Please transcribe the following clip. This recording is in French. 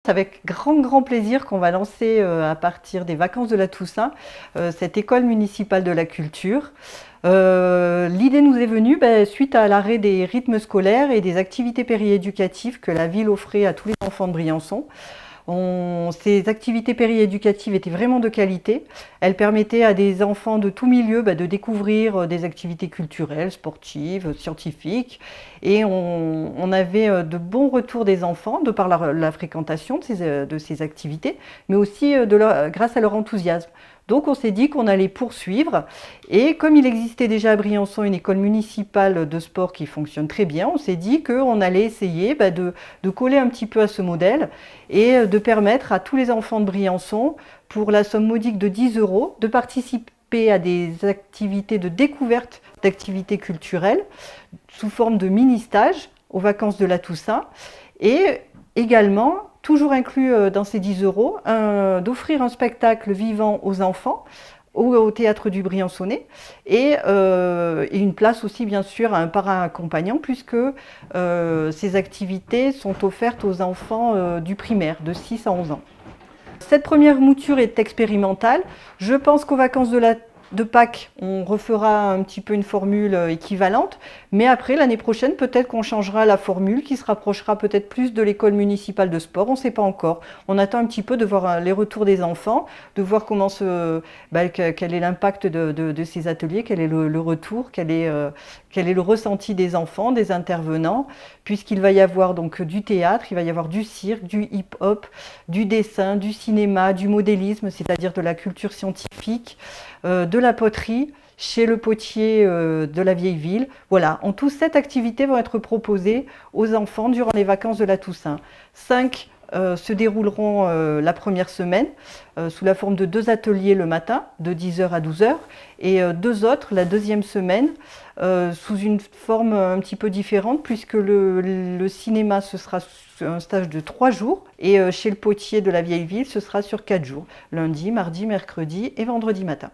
C'est avec grand plaisir qu'on va lancer à partir des vacances de la Toussaint cette école municipale de la culture. L'idée nous est venue suite à l'arrêt des rythmes scolaires et des activités périéducatives que la ville offrait à tous les enfants de Briançon. Ces activités périéducatives étaient vraiment de qualité. Elles permettaient à des enfants de tout milieu de découvrir des activités culturelles, sportives, scientifiques. Et on avait de bons retours des enfants de par la fréquentation de ces activités, mais aussi grâce à leur enthousiasme. Donc on s'est dit qu'on allait poursuivre et comme il existait déjà à Briançon une école municipale de sport qui fonctionne très bien, on s'est dit qu'on allait essayer de coller un petit peu à ce modèle et de permettre à tous les enfants de Briançon, pour la somme modique de 10 €, de participer à des activités de découverte d'activités culturelles sous forme de mini-stages aux vacances de la Toussaint et également toujours inclus dans ces 10 €, d'offrir un spectacle vivant aux enfants au théâtre du Briançonnais et une place aussi bien sûr à un parrain accompagnant puisque ces activités sont offertes aux enfants du primaire de 6 à 11 ans. Cette première mouture est expérimentale. Je pense qu'aux vacances de Pâques, on refera un petit peu une formule équivalente, mais après, l'année prochaine, peut-être qu'on changera la formule qui se rapprochera peut-être plus de l'école municipale de sport, on ne sait pas encore. On attend un petit peu de voir les retours des enfants, de voir quel est l'impact de ces ateliers, quel est le retour, quel est le ressenti des enfants, des intervenants, puisqu'il va y avoir donc du théâtre, il va y avoir du cirque, du hip-hop, du dessin, du cinéma, du modélisme, c'est-à-dire de la culture scientifique, de la poterie, chez le potier de la vieille ville. Voilà, en tout, 7 activités vont être proposées aux enfants durant les vacances de la Toussaint. 5 se dérouleront la première semaine sous la forme de 2 ateliers le matin, de 10 h à 12 h, et 2 autres la deuxième semaine sous une forme un petit peu différente puisque le cinéma ce sera un stage de 3 jours et chez le potier de la vieille ville ce sera sur 4 jours, lundi, mardi, mercredi et vendredi matin.